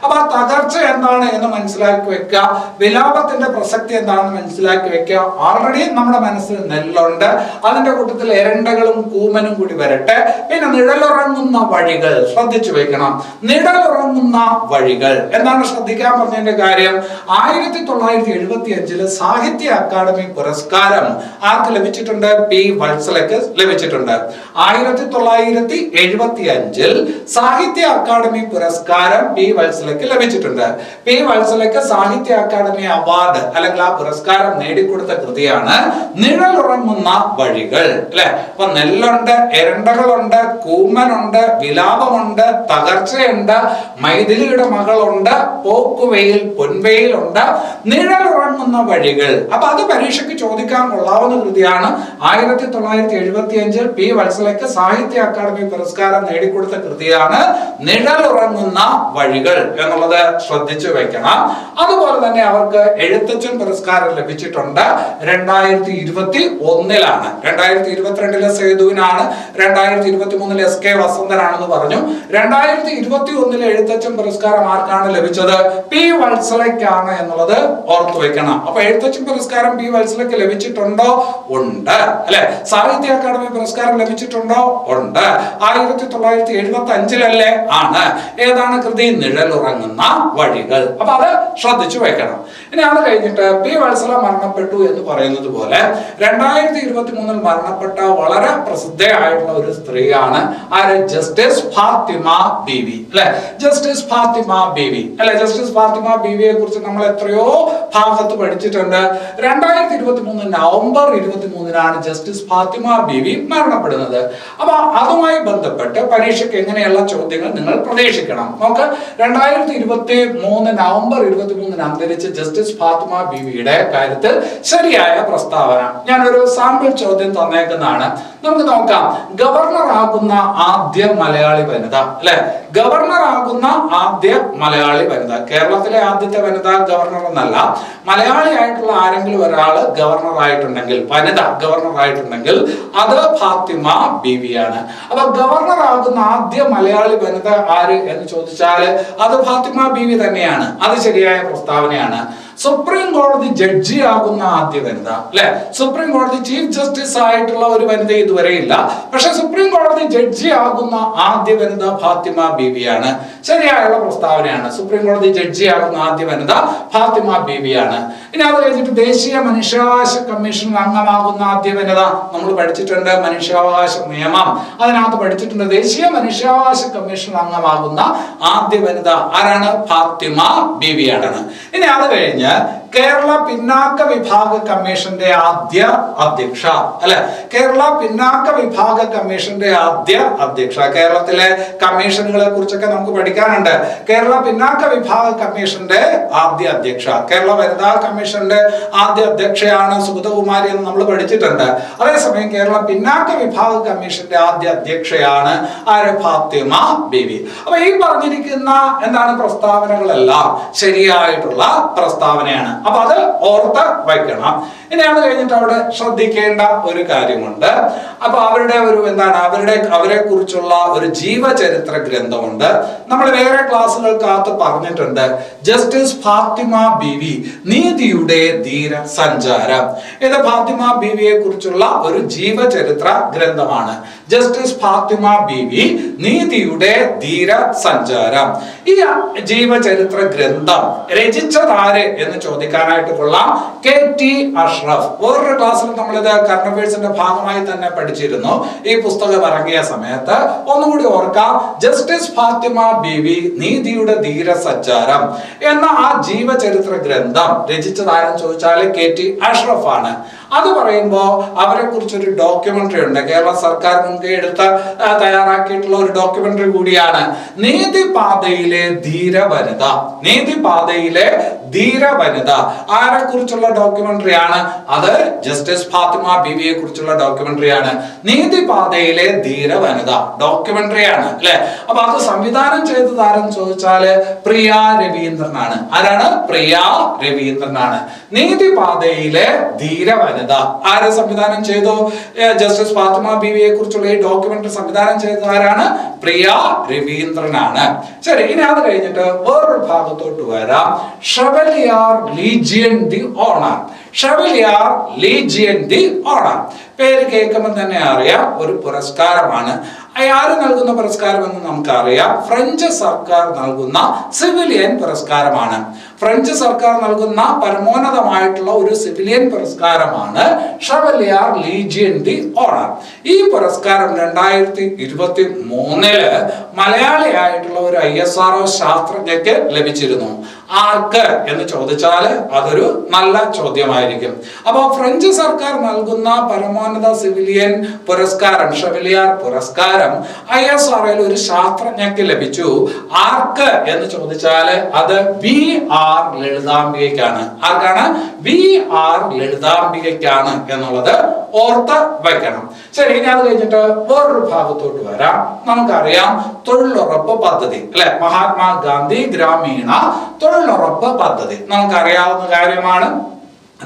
അപ്പൊ ആ തകർച്ച എന്താണ് എന്ന് മനസ്സിലാക്കി വെക്കുക, വിലാപത്തിന്റെ പ്രസക്തി എന്താണെന്ന് മനസ്സിലാക്കി വെക്കുക. ഓൾറെഡി നമ്മുടെ മനസ്സിൽ നെല്ലുണ്ട്, അതിന്റെ കൂട്ടത്തിൽ എരണ്ടകളും കൂമനും കൂടി വരട്ടെ. പിന്നെ നിഴലുറങ്ങുന്ന വഴികൾ ശ്രദ്ധിച്ചു വെക്കണം. നിഴലുറങ്ങുന്ന വഴികൾ എന്താണ് ശ്രദ്ധിക്കാൻ പറഞ്ഞതിന്റെ കാര്യം? 1975 സാഹിത്യ അക്കാദമി പുരസ്കാരം ആർക്ക് ലഭിച്ചിട്ടുണ്ട്? പി വത്സലയ്ക്ക് ലഭിച്ചിട്ടുണ്ട്. 1975 സാഹിത്യ അക്കാദമി പുരസ്കാരം പി വത്സലയ്ക്ക് ലഭിച്ചിട്ടുണ്ട്. പി വത്സലയ്ക്ക് സാഹിത്യ അക്കാദമി അവാർഡ് അല്ലെങ്കിൽ ആ പുരസ്കാരം നേടിക്കൊടുത്ത കൃതിയാണ് നിഴലുറങ്ങുന്ന വഴികൾ, അല്ലെ? അപ്പൊ നെല്ലുണ്ട്, എരണ്ടകളുണ്ട്, കൂമനുണ്ട്, വിലാപമുണ്ട്, തകർച്ചയുണ്ട്, മൈഥിലിയുടെ മകളുണ്ട്, പോക്കുവെയിൽ പൊൻവെയിലുണ്ട്, നിഴലുറങ്ങുന്ന വഴികൾ. അപ്പൊ അത് പരീക്ഷയ്ക്ക് ചോദിക്കാൻ കൊള്ളാവുന്ന കൃതിയാണ്. 1975 പി വത്സലയ്ക്ക് സാഹിത്യ അക്കാദമി പുരസ്കാരം നേടിക്കൊടുത്ത കൃതിയാണ് നിഴലുറങ്ങുന്ന വഴികൾ എന്നുള്ളത് ശ്രദ്ധിച്ചു വെക്കണം. അതുപോലെ തന്നെ അവർക്ക് എഴുത്തച്ഛൻ പുരസ്കാരം ലഭിച്ചിട്ടുണ്ട്. 2021 2022 സേതുവിനാണ്, 2023 SK വസന്തനാണെന്ന് പറഞ്ഞു. 2021 എഴുത്തച്ഛൻ പുരസ്കാരം ആർക്കാണ് ലഭിച്ചത്? പി വത്സലയ്ക്കാണ് എന്നുള്ളത് ഓർത്തു വെക്കണം. അപ്പൊ എഴുത്തച്ഛൻ പുരസ്കാരം പി വത്സലയ്ക്ക് ലഭിച്ചിട്ടുണ്ടോ? ഉണ്ട്, അല്ലെ? സാഹിത്യ അക്കാദമി പുരസ്കാരം ലഭിച്ചിട്ടുണ്ടോ? ഉണ്ട്. 1975 ആണ്. ഏതാണ് കൃതി? നിഴലുറങ്ങുന്ന വഴികൾ. അപ്പൊ അത് ശ്രദ്ധിച്ചു വെക്കണം. ഇനി അത് കഴിഞ്ഞിട്ട് പി വത്സല മരണപ്പെട്ടു എന്ന് പറയുന്നത് പോലെ 2023 മരണപ്പെട്ട വളരെ പ്രസിദ്ധയായിട്ടുള്ള ഒരു സ്ത്രീയാണ് ആര്? ജസ്റ്റിസ് ഫാത്തിമ ബീവി, അല്ലെ? ജസ്റ്റിസ് ഫാത്തിമ ബീവി, അല്ലെ? ജസ്റ്റിസ് ഫാത്തിമ ബീവിയെ കുറിച്ച് നമ്മൾ എത്രയോ ഭാഗത്ത് പഠിച്ചിട്ടുണ്ട്. 2023 നവംബർ 23 ജസ്റ്റിസ് ഫാത്തിമ ബീവി മരണപ്പെടുന്നത്. അപ്പൊ അതുമായി ബന്ധപ്പെട്ട് പരീക്ഷയ്ക്ക് എങ്ങനെയുള്ള ചോദ്യങ്ങൾ നിങ്ങൾ പ്രതീക്ഷിക്കണം. നമുക്ക് 2023 നവംബർ 23 അന്തരിച്ച ജസ്റ്റിസ് ഫാത്തിമ ബീവിയുടെ കാര്യത്തിൽ ശരിയായ പ്രസ്താവന ഞാനൊരു സാമ്പിൾ ചോദ്യം തന്നേക്കുന്നതാണ്. നമുക്ക് നോക്കാം. ഗവർണർ ആകുന്ന ആദ്യ മലയാളി വനിത, അല്ലെ? ഗവർണർ ആകുന്ന ആദ്യ മലയാളി വനിത. കേരളത്തിലെ ആദ്യത്തെ വനിത ഗവർണർ എന്നല്ല, മലയാളി ആയിട്ടുള്ള ആരെങ്കിലും ഒരാള് ഗവർണർ ആയിട്ടുണ്ടെങ്കിൽ, വനിത ഗവർണർ ആയിട്ടുണ്ടെങ്കിൽ അത് ഫാത്തിമ ബീവിയാണ്. അപ്പൊ ഗവർണർ ആകുന്ന ആദ്യ മലയാളി വനിത ആര് എന്ന് ചോദിച്ചാൽ അത് ഫാത്തിമ ബീവി തന്നെയാണ്. അത് ശരിയായ പ്രസ്താവനയാണ്. സുപ്രീം കോടതി ജഡ്ജിയാകുന്ന ആദ്യ വനിത, അല്ലെ? സുപ്രീം കോടതി ചീഫ് ജസ്റ്റിസ് ആയിട്ടുള്ള ഒരു വനിത ഇതുവരെ ഇല്ല. പക്ഷെ സുപ്രീം കോടതി ജഡ്ജി ആകുന്ന ആദ്യ വനിത ഫാത്തിമ ബീവിയാണ്. ശരിയായുള്ള പ്രസ്താവനയാണ്. സുപ്രീം കോടതി ജഡ്ജി ആകുന്ന ആദ്യ വനിത ഫാത്തിമ ബീവിയാണ്. ഇനി അത് കഴിഞ്ഞിട്ട് ദേശീയ മനുഷ്യാവകാശ കമ്മീഷൻ അംഗമാകുന്ന ആദ്യ വനിത നമ്മൾ പഠിച്ചിട്ടുണ്ട്. മനുഷ്യാവകാശ നിയമം അതിനകത്ത് പഠിച്ചിട്ടുണ്ട്. ദേശീയ മനുഷ്യാവകാശ കമ്മീഷൻ അംഗമാകുന്ന ആദ്യ വനിത ആരാണ്? ഫാത്തിമ ബീവിയാണ്. ഇനി അത് കഴിഞ്ഞ് കേരള പിന്നാക്ക വിഭാഗ കമ്മീഷന്റെ ആദ്യ അധ്യക്ഷ, അല്ലെ? കേരള പിന്നാക്ക വിഭാഗ കമ്മീഷന്റെ ആദ്യ അധ്യക്ഷ. കേരളത്തിലെ കമ്മീഷനുകളെ കുറിച്ചൊക്കെ നമുക്ക് പഠിക്കാനുണ്ട്. കേരള പിന്നാക്ക വിഭാഗ കമ്മീഷന്റെ ആദ്യ അധ്യക്ഷ, കേരള വനിതാ കമ്മീഷന്റെ ആദ്യ അധ്യക്ഷയാണ് സുഗതകുമാരി എന്ന് നമ്മൾ പഠിച്ചിട്ടുണ്ട്. അതേസമയം കേരള പിന്നാക്ക വിഭാഗ കമ്മീഷന്റെ ആദ്യ അധ്യക്ഷയാണ് ആര്? ഫാത്തിമ ബീവി. അപ്പൊ ഈ പറഞ്ഞിരിക്കുന്ന എന്താണ് പ്രസ്താവനകളെല്ലാം ശരിയായിട്ടുള്ള പ്രസ്താവനയാണ്. അപ്പൊ അത് ഓർത്ത് വയ്ക്കണം. ഇനി അത് കഴിഞ്ഞിട്ട് അവിടെ ശ്രദ്ധിക്കേണ്ട ഒരു കാര്യമുണ്ട്. അപ്പൊ അവരുടെ ഒരു എന്താണ് അവരെ കുറിച്ചുള്ള ഒരു ജീവചരിത്ര ഗ്രന്ഥമുണ്ട്. നമ്മൾ വേറെ ക്ലാസ്സുകൾക്കകത്ത് പറഞ്ഞിട്ടുണ്ട്. ജസ്റ്റിസ് ഫാത്തിമ ബീവി നീതിയുടെ ധീര സഞ്ചാരം. ഇത് ഫാത്തിമ ബീവിയെ കുറിച്ചുള്ള ഒരു ജീവചരിത്ര ഗ്രന്ഥമാണ്. ജസ്റ്റിസ് ഫാത്തിമ ബീവി നീതിയുടെ ധീര സഞ്ചാരം. ഈ ജീവചരിത്ര ഗ്രന്ഥം രചിച്ചതാര് എന്ന് ചോദിക്കാനായിട്ട് കൊള്ളാം. KT അഷ്റഫ്. വേറൊരു ക്ലാസ്സിൽ നമ്മളിത് കറണ്ട് അഫയേഴ്സിന്റെ ഭാഗമായി തന്നെ പഠിച്ചിരുന്നു. ഈ പുസ്തകം ഇറങ്ങിയ സമയത്ത് ഒന്നുകൂടി ഓർക്കാം. ജസ്റ്റിസ് ഫാത്തിമ ബീവി നീതിയുടെ ധീര സഞ്ചാരം എന്ന ആ ജീവചരിത്ര ഗ്രന്ഥം രചിച്ചതാരെന്ന് ചോദിച്ചാൽ KT അഷ്റഫ് ആണ്. അത് പറയുമ്പോൾ അവരെ കുറിച്ചൊരു ഡോക്യുമെന്ററി ഉണ്ട്. കേരള സർക്കാർ മുൻകൈ എടുത്ത് തയ്യാറാക്കിയിട്ടുള്ള ഒരു ഡോക്യുമെന്ററി കൂടിയാണ് നീതിപാതയിലെ ധീര വനിത. നീതിപാതയിലെ ധീര വനിത ആരെ കുറിച്ചുള്ള ഡോക്യുമെന്ററി ആണ്? അത് ജസ്റ്റിസ് ഫാത്തിമ ബീവിയെ കുറിച്ചുള്ള ഡോക്യുമെന്ററി ആണ്. നീതിപാതയിലെ ധീര വനിത ഡോക്യുമെന്ററി ആണ്, അല്ലെ? അപ്പൊ അത് സംവിധാനം ചെയ്തത് ആരെന്ന് ചോദിച്ചാല് പ്രിയ രവീന്ദ്രനാണ്. ആരാണ്? പ്രിയ രവീന്ദ്രനാണ്. നീതിപാതയിലെ ധീര വനിത ആരെ സംവിധാനം ചെയ്തു? ജസ്റ്റിസ് ഫാത്തിമ ബീവിയെ കുറിച്ചുള്ള ഈ ഡോക്യുമെന്ററി സംവിധാനം ചെയ്തത് ആരാണ്? പ്രിയ രവീന്ദ്രനാണ്. ശരി, ഇനി അത് കഴിഞ്ഞിട്ട് വേറൊരു ഭാഗത്തോട്ട് വരാം. Chevalier legion the honour. Chevalier legion the honour പേര് കേൾക്കുമ്പോൾ തന്നെ അറിയാം ഒരു പുരസ്കാരമാണ്. ആര് നൽകുന്ന പുരസ്കാരം എന്ന് നമുക്കറിയാം. ഫ്രഞ്ച് സർക്കാർ നൽകുന്ന സിവിലിയൻ പുരസ്കാരമാണ്. ഫ്രഞ്ച് സർക്കാർ നൽകുന്ന പരമോന്നതമായിട്ടുള്ള ഒരു സിവിലിയൻ പുരസ്കാരമാണ് ഷെവലിയർ ലീജിയൻ ദി ഓണർ. ഈ പുരസ്കാരം 2023 മലയാളിയായിട്ടുള്ള ഒരു ISRO ശാസ്ത്രജ്ഞയ്ക്ക് ലഭിച്ചിരുന്നു. ആർക്ക് എന്ന് ചോദിച്ചാൽ അതൊരു നല്ല ചോദ്യമായിരിക്കും. അപ്പോൾ ഫ്രഞ്ച് സർക്കാർ നൽകുന്ന പരമോന്നത സിവിലിയൻ പുരസ്കാരം ഷെവലിയർ പുരസ്കാരം ISROയിൽ ഒരു ശാസ്ത്രജ്ഞയ്ക്ക് ലഭിച്ചു. ആർക്ക് എന്ന് ചോദിച്ചാൽ അത് VR ലളിതാംബികയ്ക്കാണ്. ആർക്കാണ്? VR ലളിതാംബികയ്ക്കാണ് എന്നുള്ളത് ഓർത്ത് വയ്ക്കണം. ശരി, ഇനി അത് കഴിഞ്ഞിട്ട് വേറൊരു ഭാഗത്തോട്ട് വരാം. നമുക്കറിയാം തൊഴിലുറപ്പ് പദ്ധതി, അല്ലെ? മഹാത്മാഗാന്ധി ഗ്രാമീണ തൊഴിലുറപ്പ് പദ്ധതി നമുക്കറിയാവുന്ന കാര്യമാണ്.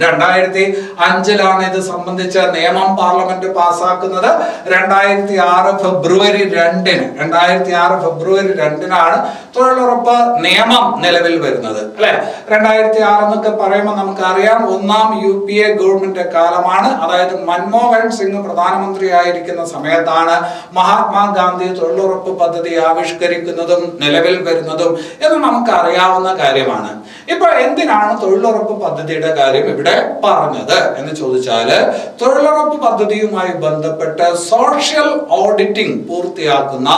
2005 ഇത് സംബന്ധിച്ച നിയമം പാർലമെന്റ് പാസ്സാക്കുന്നത്. 2006 ഫെബ്രുവരി 2-നാണ് തൊഴിലുറപ്പ് നിയമം നിലവിൽ വരുന്നത്, അല്ലെ? 2006 എന്നൊക്കെ പറയുമ്പോൾ നമുക്കറിയാം ഒന്നാം UPA ഗവൺമെന്റ് കാലമാണ്. അതായത് മൻമോഹൻ സിംഗ് പ്രധാനമന്ത്രി ആയിരിക്കുന്ന സമയത്താണ് മഹാത്മാഗാന്ധി തൊഴിലുറപ്പ് പദ്ധതി ആവിഷ്കരിക്കുന്നതും നിലവിൽ വരുന്നതും എന്ന് നമുക്കറിയാവുന്ന കാര്യമാണ്. ഇപ്പൊ എന്തിനാണ് തൊഴിലുറപ്പ് പദ്ധതിയുടെ കാര്യം ഇവിടെ പറഞ്ഞത് എന്ന് ചോദിച്ചാല് തൊഴിലുറപ്പ് പദ്ധതിയുമായി ബന്ധപ്പെട്ട് സോഷ്യൽ ഓഡിറ്റിംഗ് പൂർത്തിയാക്കുന്ന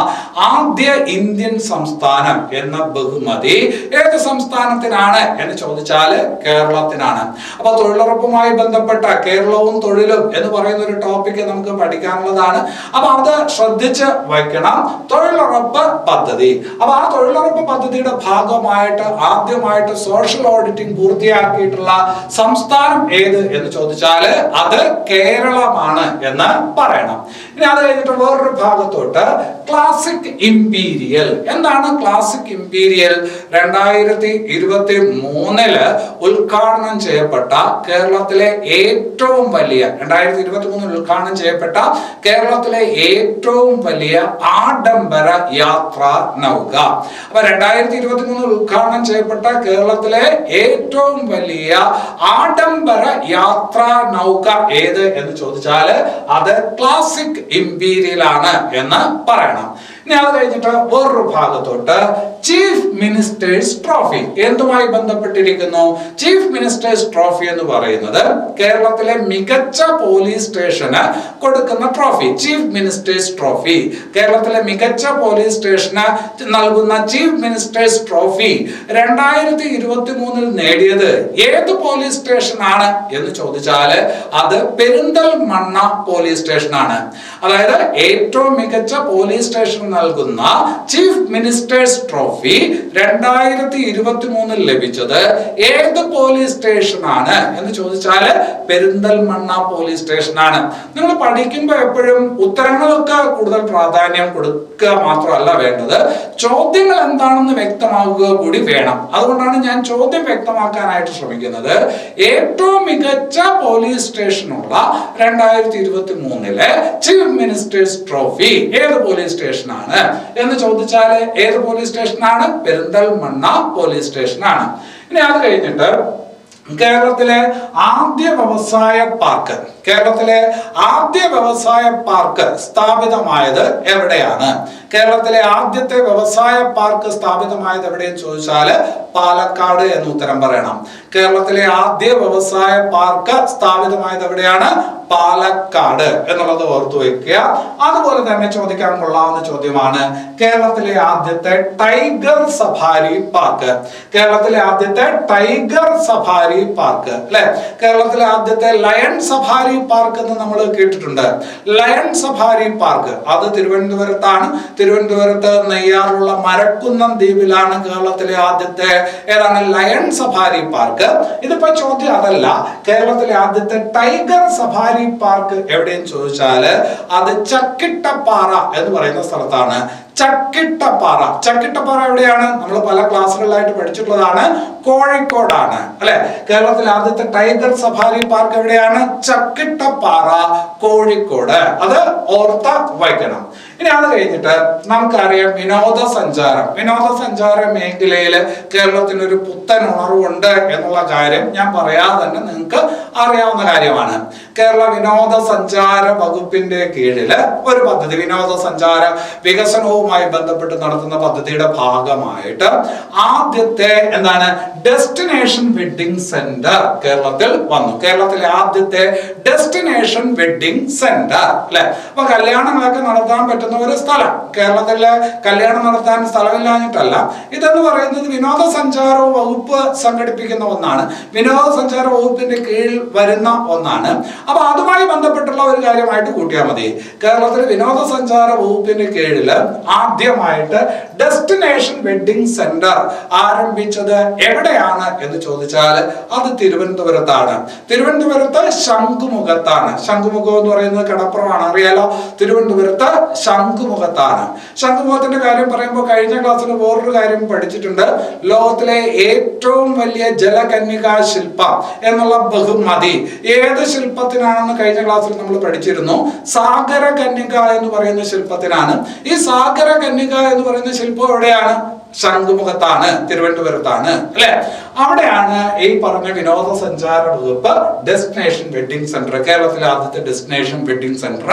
ആദ്യ ഇന്ത്യൻ സംസ്ഥാനം എന്ന ബഹുമതി ഏത് സംസ്ഥാനത്തിനാണ് എന്ന് ചോദിച്ചാല് കേരളത്തിനാണ്. അപ്പൊ തൊഴിലുറപ്പുമായി ബന്ധപ്പെട്ട കേരളവും തൊഴിലും എന്ന് പറയുന്ന ഒരു ടോപ്പിക് നമുക്ക് പഠിക്കാനുള്ളതാണ്. അപ്പൊ അത് ശ്രദ്ധിച്ച് വയ്ക്കണം. തൊഴിലുറപ്പ് പദ്ധതി. അപ്പൊ ആ തൊഴിലുറപ്പ് പദ്ധതിയുടെ ഭാഗമായിട്ട് ആദ്യമായിട്ട് സോഷ്യൽ ഓഡിറ്റിംഗ് പൂർത്തിയാക്കിയിട്ടുള്ള സംസ്ഥാനം ഏത് എന്ന് ചോദിച്ചാല് അത് കേരളമാണ് എന്ന് പറയണം. ഇനി അത് കഴിഞ്ഞിട്ട് വേറൊരു ഭാഗത്തോട്ട് ക്ലാസിക് ഇംപീരിയൽ. എന്താണ് ക്ലാസിക് ഇംപീരിയൽ? 2023 ഉദ്ഘാടനം ചെയ്യപ്പെട്ട കേരളത്തിലെ ഏറ്റവും വലിയ 2023 ഉദ്ഘാടനം ചെയ്യപ്പെട്ട കേരളത്തിലെ ഏറ്റവും വലിയ ആഡംബര യാത്രാ നൗക. അപ്പൊ 2023 ഉദ്ഘാടനം ചെയ്യപ്പെട്ട കേരളത്തിലെ ഏറ്റവും വലിയ ആഡംബര യാത്രാ നൗക ഏത് എന്ന് ചോദിച്ചാൽ അത് ക്ലാസിക് ഇംപീരിയൽ ആണ് എന്ന് പറയണം. ഇനി അത് കഴിഞ്ഞിട്ട് വേറൊരു ഭാഗത്തോട്ട് ചീഫ് മിനിസ്റ്റേഴ്സ് ട്രോഫി എന്തുമായി ബന്ധപ്പെട്ടിരിക്കുന്നു? ചീഫ് മിനിസ്റ്റേഴ്സ് ട്രോഫി എന്ന് പറയുന്നത് കേരളത്തിലെ മികച്ച പോലീസ് സ്റ്റേഷന് കൊടുക്കുന്ന ട്രോഫി. ചീഫ് മിനിസ്റ്റേഴ്സ് ട്രോഫി, കേരളത്തിലെ മികച്ച പോലീസ് സ്റ്റേഷന് നൽകുന്ന ചീഫ് മിനിസ്റ്റേഴ്സ് ട്രോഫി 2023 നേടിയത് ഏത് പോലീസ് സ്റ്റേഷനാണ് എന്ന് ചോദിച്ചാല് അത് പെരിന്തൽമണ്ണ പോലീസ് സ്റ്റേഷനാണ്. അതായത് ഏറ്റവും മികച്ച പോലീസ് സ്റ്റേഷൻ നൽകുന്ന ചീഫ് മിനിസ്റ്റേഴ്സ് ട്രോഫി 2023 ലഭിച്ചത് ഏത് പോലീസ് സ്റ്റേഷനാണ് എന്ന് ചോദിച്ചാല് പെരിന്തൽമണ്ണ പോലീസ് സ്റ്റേഷനാണ്. നിങ്ങൾ പഠിക്കുമ്പോൾ എപ്പോഴും ഉത്തരങ്ങൾക്ക് കൂടുതൽ പ്രാധാന്യം കൊടുക്കുക മാത്രമല്ല വേണ്ടത്, ചോദ്യങ്ങൾ എന്താണെന്ന് വ്യക്തമാക്കുക കൂടി വേണം. അതുകൊണ്ടാണ് ഞാൻ ചോദ്യം വ്യക്തമാക്കാനായിട്ട് ശ്രമിക്കുന്നത്. ഏറ്റവും മികച്ച പോലീസ് സ്റ്റേഷനുള്ള 2023 ചീഫ് മിനിസ്റ്റേഴ്സ് ട്രോഫി ഏത് പോലീസ് സ്റ്റേഷനാണ് എന്ന് ചോദിച്ചാൽ ഏത് പോലീസ് സ്റ്റേഷനാണ്? പെരിന്തൽമണ്ണ പോലീസ് സ്റ്റേഷനാണ്. ഇനി അത് കഴിഞ്ഞിട്ട് കേരളത്തിലെ ആദ്യ വ്യവസായ പാർക്ക്, കേരളത്തിലെ ആദ്യ വ്യവസായ പാർക്ക് സ്ഥാപിതമായത് എവിടെയാണ്? കേരളത്തിലെ ആദ്യത്തെ വ്യവസായ പാർക്ക് സ്ഥാപിതമായത് എവിടെയെന്ന് ചോദിച്ചാൽ പാലക്കാട് എന്ന് ഉത്തരം പറയണം. കേരളത്തിലെ ആദ്യ വ്യവസായ പാർക്ക് സ്ഥാപിതമായത് എവിടെയാണ്? പാലക്കാട് എന്നുള്ളത് ഓർത്തു വെക്കുക. അതുപോലെ തന്നെ ചോദിക്കാൻ കൊള്ളാവുന്ന ചോദ്യമാണ് കേരളത്തിലെ ആദ്യത്തെ ടൈഗർ സഫാരി പാർക്ക്. കേരളത്തിലെ ആദ്യത്തെ ടൈഗർ സഫാരി പാർക്ക് അല്ലെ, കേരളത്തിലെ ആദ്യത്തെ ലയൺ സഫാരി പാർക്ക് എന്ന് നമ്മൾ കേട്ടിട്ടുണ്ട്. ലയൺ സഫാരി പാർക്ക് അത് തിരുവനന്തപുരത്താണ്. തിരുവനന്തപുരത്ത് നെയ്യാറുള്ള മരക്കുന്നം ദ്വീപിലാണ് കേരളത്തിലെ ആദ്യത്തെ ഏതാണ് ലയൺ സഫാരി പാർക്ക്. ഇതിപ്പോ ചോദ്യം അതല്ല. കേരളത്തിലെ ആദ്യത്തെ ടൈഗർ സഫാരി പാർക്ക് എവിടെയെന്ന് ചോദിച്ചാല് അത് ചക്കിട്ടപ്പാറ എന്ന് പറയുന്ന സ്ഥലത്താണ്. ചക്കിട്ടപ്പാറ, ചക്കിട്ടപ്പാറ എവിടെയാണ്? നമ്മൾ പല ക്ലാസ്സുകളിലായിട്ട് പഠിച്ചിട്ടുള്ളതാണ്. കോഴിക്കോടാണ് അല്ലെ. കേരളത്തിലെ ആദ്യത്തെ ടൈഗർ സഫാരി പാർക്ക് എവിടെയാണ്? ചക്കിട്ടപ്പാറ, കോഴിക്കോട്. അത് ഓർത്ത വായിക്കണം. ഇനി അത് കഴിഞ്ഞിട്ട് നമുക്കറിയാം വിനോദസഞ്ചാര മേഖലയിൽ കേരളത്തിന് ഒരു പുത്തൻ ഉണർവുണ്ട് എന്നുള്ള കാര്യം ഞാൻ പറയാതെ തന്നെ നിങ്ങൾക്ക് അറിയാവുന്ന കാര്യമാണ്. കേരള വിനോദസഞ്ചാര വകുപ്പിന്റെ കീഴില് ഒരു പദ്ധതി, വിനോദസഞ്ചാര വികസനവുമായി ബന്ധപ്പെട്ട് നടത്തുന്ന പദ്ധതിയുടെ ഭാഗമായിട്ട് ആദ്യത്തെ എന്താണ് ഡെസ്റ്റിനേഷൻ വെഡിങ് സെന്റർ കേരളത്തിൽ വന്നു. കേരളത്തിലെ ആദ്യത്തെ ഡെസ്റ്റിനേഷൻ വെഡിങ് സെന്റർ അല്ലെ. അപ്പൊ കല്യാണങ്ങളൊക്കെ നടത്താൻ പറ്റുന്ന ഒരു സ്ഥലം. കേരളത്തിലെ കല്യാണം നടത്താൻ സ്ഥലമില്ലാഞ്ഞിട്ടല്ല, ഇതെന്ന് പറയുന്നത് വിനോദസഞ്ചാര വകുപ്പ് സംഘടിപ്പിക്കുന്ന ഒന്നാണ്, വിനോദസഞ്ചാര വകുപ്പിന്റെ കീഴിൽ വരുന്ന ഒന്നാണ്. അപ്പൊ അതുമായി ബന്ധപ്പെട്ടുള്ള ഒരു കാര്യമായിട്ട് കൂട്ടിയാൽ മതി. കേരളത്തിലെ വിനോദസഞ്ചാര വകുപ്പിന്റെ കീഴിൽ ആദ്യമായിട്ട് ഡെസ്റ്റിനേഷൻ വെഡിങ് സെന്റർ ആരംഭിച്ചത് എവിടെയാണ് എന്ന് ചോദിച്ചാൽ അത് തിരുവനന്തപുരത്താണ്. തിരുവനന്തപുരത്ത് ശംഖുമുഖത്താണ്. ശംഖുമുഖം എന്ന് പറയുന്നത് കടപ്പുറമാണ്, അറിയാലോ. തിരുവനന്തപുരത്ത് ശംഖുമുഖത്താണ്. ശംഖുമുഖത്തിന്റെ കാര്യം പറയുമ്പോൾ കഴിഞ്ഞ ക്ലാസ്സിൽ വേറൊരു കാര്യം പഠിച്ചിട്ടുണ്ട്. ലോകത്തിലെ ഏറ്റവും വലിയ ജലകന്യകാ ശില്പം എന്നുള്ള ബഹുമതി ഏത് ശില്പത്തിനാണെന്ന് കഴിഞ്ഞ ക്ലാസ്സിൽ നമ്മൾ പഠിച്ചിരുന്നു. സാഗര കന്യക എന്ന് പറയുന്ന ശില്പത്തിനാണ്. ഈ സാഗര കന്യക എന്ന് പറയുന്ന ശില്പം എവിടെയാണ്? ശംഖുമുഖത്താണ്, തിരുവനന്തപുരത്താണ് അല്ലെ. അവിടെയാണ് ഈ പറഞ്ഞ വിനോദസഞ്ചാര വകുപ്പ് ഡെസ്റ്റിനേഷൻ വെഡിങ് സെന്റർ, കേരളത്തിലെ ആദ്യത്തെ ഡെസ്റ്റിനേഷൻ വെഡിങ് സെന്റർ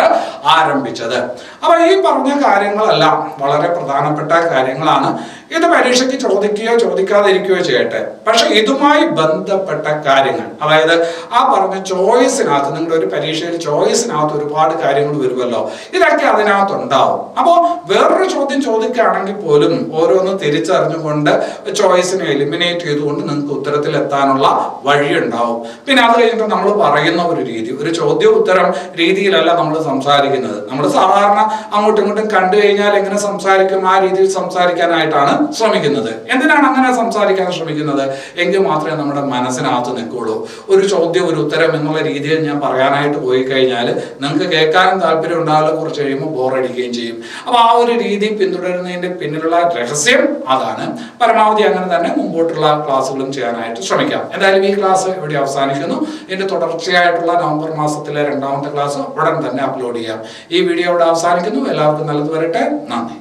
ആരംഭിച്ചത്. അപ്പൊ ഈ പറഞ്ഞ കാര്യങ്ങളെല്ലാം വളരെ പ്രധാനപ്പെട്ട കാര്യങ്ങളാണ്. ഇത് പരീക്ഷയ്ക്ക് ചോദിക്കുകയോ ചോദിക്കാതിരിക്കുകയോ ചെയ്യട്ടെ, പക്ഷെ ഇതുമായി ബന്ധപ്പെട്ട കാര്യങ്ങൾ, അതായത് ആ പറഞ്ഞ ചോയ്സിനകത്ത്, നിങ്ങളുടെ ഒരു പരീക്ഷയിൽ ചോയ്സിനകത്ത് ഒരുപാട് കാര്യങ്ങൾ വരുമല്ലോ, ഇതൊക്കെ അതിനകത്ത് ഉണ്ടാവും. അപ്പോൾ വേറൊരു ചോദ്യം ചോദിക്കുകയാണെങ്കിൽ പോലും ഓരോന്ന് തിരിച്ചറിഞ്ഞുകൊണ്ട് ചോയ്സിനെ എലിമിനേറ്റ് ചെയ്തുകൊണ്ട് നിങ്ങൾക്ക് ഉത്തരത്തിൽ എത്താനുള്ള വഴിയുണ്ടാവും. പിന്നെ അത് കഴിഞ്ഞിട്ട് നമ്മൾ പറയുന്ന ഒരു രീതി, ഒരു ചോദ്യ ഉത്തരം രീതിയിലല്ല നമ്മൾ സംസാരിക്കുന്നത്. നമ്മൾ സാധാരണ അങ്ങോട്ടും ഇങ്ങോട്ടും കണ്ടു കഴിഞ്ഞാൽ എങ്ങനെ സംസാരിക്കും ആ രീതിയിൽ സംസാരിക്കാനായിട്ടാണ് ശ്രമിക്കുന്നത്. എന്തിനാണ് അങ്ങനെ സംസാരിക്കാൻ ശ്രമിക്കുന്നത്? എങ്കിൽ മാത്രമേ നമ്മുടെ മനസ്സിനകത്ത് നിൽക്കുള്ളൂ. ഒരു ചോദ്യം ഒരു ഉത്തരം എന്നുള്ള രീതിയിൽ ഞാൻ പറയാനായിട്ട് പോയി കഴിഞ്ഞാൽ നിങ്ങൾക്ക് കേൾക്കാനും താല്പര്യം ഉണ്ടാവില്ല, കുറച്ച് കഴിയുമ്പോൾ ബോറടിക്കുകയും ചെയ്യും. അപ്പൊ ആ ഒരു രീതി പിന്തുടരുന്നതിന്റെ പിന്നിലുള്ള രഹസ്യം അതാണ്. പരമാവധി അങ്ങനെ തന്നെ മുമ്പോട്ടുള്ള ക്ലാസ്സുകളും ചെയ്യാനായിട്ട് ശ്രമിക്കാം. എന്തായാലും ഈ ക്ലാസ് ഇവിടെ അവസാനിക്കുന്നു. ഇതിന്റെ തുടർച്ചയായിട്ടുള്ള നവംബർ മാസത്തിലെ 2ാമത്തെ ക്ലാസ് ഉടൻ തന്നെ അപ്ലോഡ് ചെയ്യാം. ഈ വീഡിയോ ഇവിടെ അവസാനിക്കുന്നു. എല്ലാവർക്കും നല്ലത് വരട്ടെ. നന്ദി.